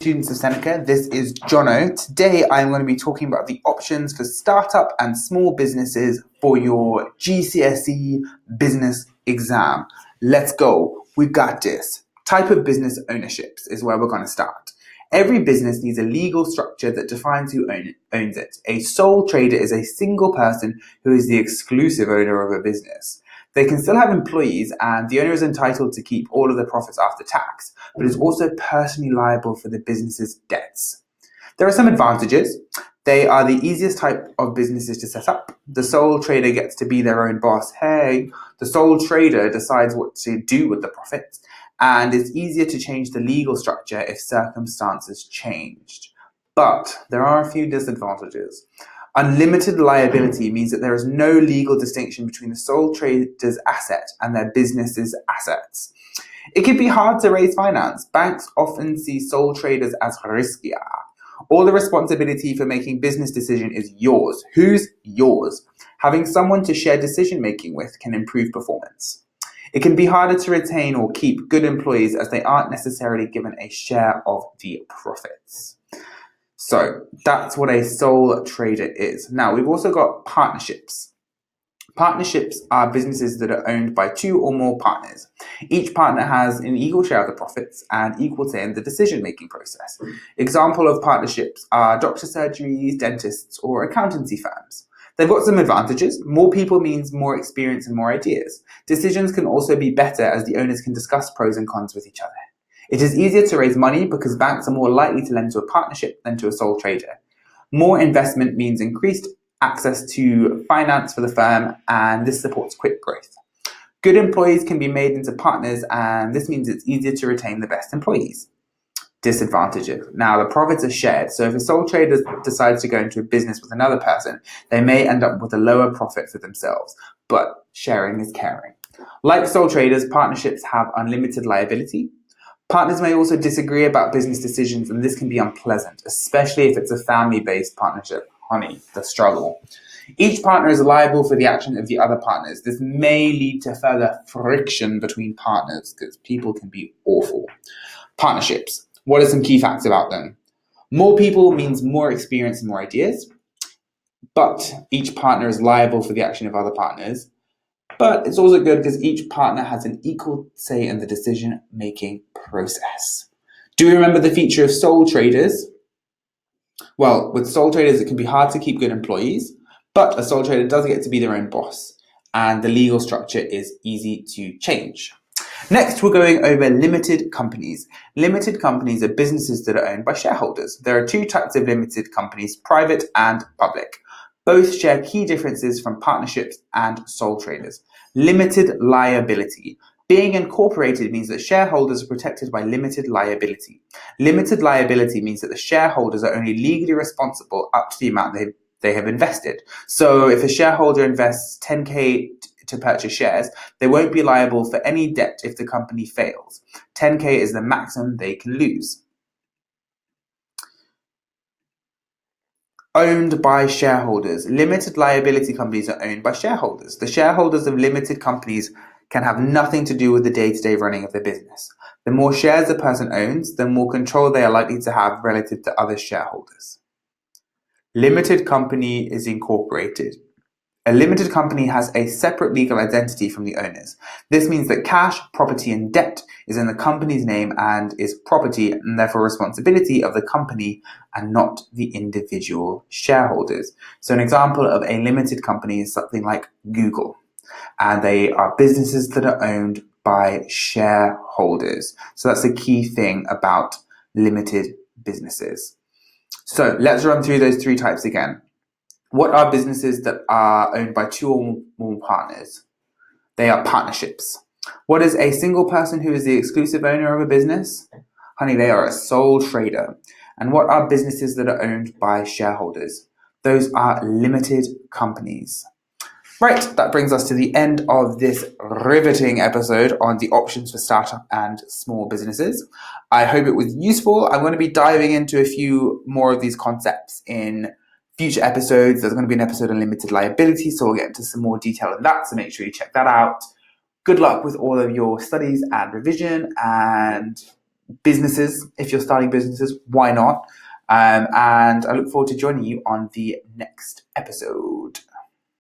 students of Seneca. This is Jono. Today I'm going to be talking about the options for startup and small businesses for your GCSE business exam. Let's go. We've got this. Type of business ownerships is where we're going to start. Every business needs a legal structure that defines who owns it. A sole trader is a single person who is the exclusive owner of a business. They can still have employees, and the owner is entitled to keep all of the profits after tax, but is also personally liable for the business's debts. There are some advantages. They are the easiest type of businesses to set up. The sole trader gets to be their own boss. Hey, the sole trader decides what to do with the profits, and it's easier to change the legal structure if circumstances changed. But there are a few disadvantages. Unlimited liability means that there is no legal distinction between the sole trader's asset and their business's assets. It can be hard to raise finance. Banks often see sole traders as riskier. All the responsibility for making business decision is yours. Whose? Yours. Having someone to share decision making with can improve performance. It can be harder to retain or keep good employees as they aren't necessarily given a share of the profits. So that's what a sole trader is. Now, we've also got partnerships. Partnerships are businesses that are owned by two or more partners. Each partner has an equal share of the profits and equal say in the decision-making process. Example of partnerships are doctor surgeries, dentists, or accountancy firms. They've got some advantages. More people means more experience and more ideas. Decisions can also be better as the owners can discuss pros and cons with each other. It is easier to raise money because banks are more likely to lend to a partnership than to a sole trader. More investment means increased access to finance for the firm, and this supports quick growth. Good employees can be made into partners, and this means it's easier to retain the best employees. Disadvantages. Now, the profits are shared, so if a sole trader decides to go into a business with another person, they may end up with a lower profit for themselves, but sharing is caring. Like sole traders, partnerships have unlimited liability. Partners may also disagree about business decisions, and this can be unpleasant, especially if it's a family-based partnership. Honey, the struggle. Each partner is liable for the action of the other partners. This may lead to further friction between partners because people can be awful. Partnerships. What are some key facts about them? More people means more experience and more ideas, but each partner is liable for the action of other partners. But it's also good because each partner has an equal say in the decision-making process. Do we remember the feature of sole traders? Well, with sole traders, it can be hard to keep good employees, but a sole trader does get to be their own boss, and the legal structure is easy to change. Next, we're going over limited companies. Limited companies are businesses that are owned by shareholders. There are two types of limited companies, private and public. Both share key differences from partnerships and sole traders. Limited liability. Being incorporated means that shareholders are protected by limited liability. Limited liability means that the shareholders are only legally responsible up to the amount they have invested. So if a shareholder invests 10K to purchase shares, they won't be liable for any debt if the company fails. 10K is the maximum they can lose. Owned by shareholders. Limited liability companies are owned by shareholders. The shareholders of limited companies can have nothing to do with the day-to-day running of the business. The more shares a person owns, the more control they are likely to have relative to other shareholders. Limited company is incorporated. A limited company has a separate legal identity from the owners. This means that cash, property, and debt is in the company's name and is property and therefore responsibility of the company and not the individual shareholders. So an example of a limited company is something like Google, and they are businesses that are owned by shareholders. So that's the key thing about limited businesses. So let's run through those three types again. What are businesses that are owned by two or more partners? They are partnerships. What is a single person who is the exclusive owner of a business? Honey, they are a sole trader. And what are businesses that are owned by shareholders? Those are limited companies. Right, that brings us to the end of this riveting episode on the options for startup and small businesses. I hope it was useful. I'm going to be diving into a few more of these concepts in future episodes. There's going to be an episode on limited liability, so we'll get into some more detail on that, so make sure you check that out. Good luck with all of your studies and revision, and businesses. If you're starting businesses, why not? And I look forward to joining you on the next episode.